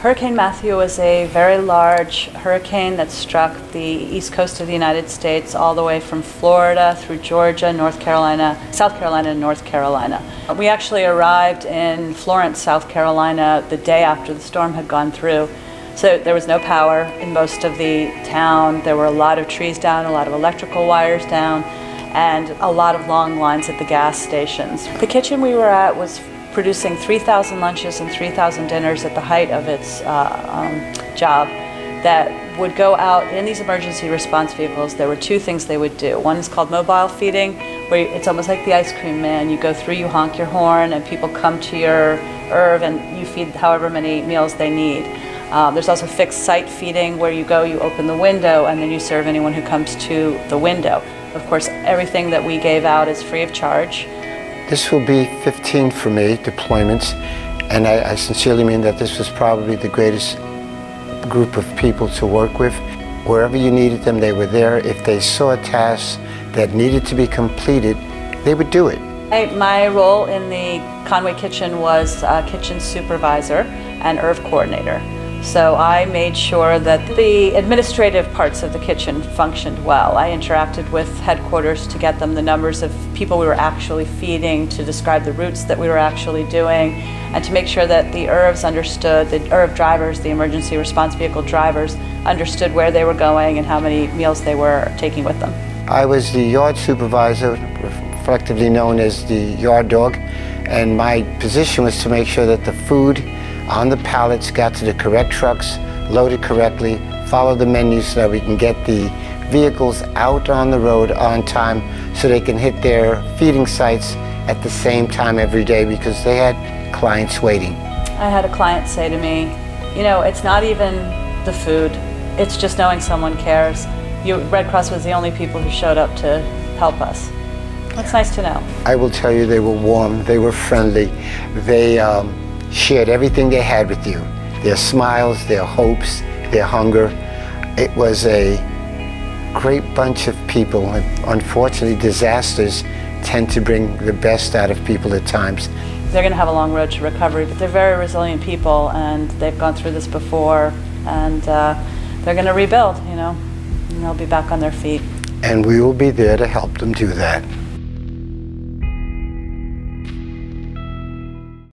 Hurricane Matthew was a very large hurricane that struck the east coast of the United States all the way from Florida through Georgia, North Carolina, South Carolina, and North Carolina. We actually arrived in Florence, South Carolina the day after the storm had gone through. So there was no power in most of the town. There were a lot of trees down, a lot of electrical wires down, and a lot of long lines at the gas stations. The kitchen we were at was producing 3,000 lunches and 3,000 dinners at the height of its job that would go out in these emergency response vehicles. There were two things they would do. One is called mobile feeding, where it's almost like the ice cream man. You go through, you honk your horn, and people come to your ERV and you feed however many meals they need. There's also fixed site feeding, where you go, you open the window, and then you serve anyone who comes to the window. Of course, everything that we gave out is free of charge. This will be 15 for me, deployments, and I sincerely mean that this was probably the greatest group of people to work with. Wherever you needed them, they were there. If they saw a task that needed to be completed, they would do it. My role in the Conway kitchen was kitchen supervisor and ERV coordinator. So I made sure that the administrative parts of the kitchen functioned well. I interacted with headquarters to get them the numbers of people we were actually feeding, to describe the routes that we were actually doing, and to make sure that the ERVs understood, the ERV drivers, the emergency response vehicle drivers, understood where they were going and how many meals they were taking with them. I was the yard supervisor, effectively known as the yard dog, and my position was to make sure that the food on the pallets got to the correct trucks, loaded correctly, follow the menu so that we can get the vehicles out on the road on time so they can hit their feeding sites at the same time every day, because they had clients waiting. I had a client say to me, you know, it's not even the food, it's just knowing someone cares. Red Cross was the only people who showed up to help us. That's nice to know. I will tell you, they were warm, they were friendly, they shared everything they had with you. Their smiles, their hopes, their hunger. It was a great bunch of people. Unfortunately, disasters tend to bring the best out of people at times. They're going to have a long road to recovery, but they're very resilient people, and they've gone through this before, and they're going to rebuild, you know, and they'll be back on their feet. And we will be there to help them do that.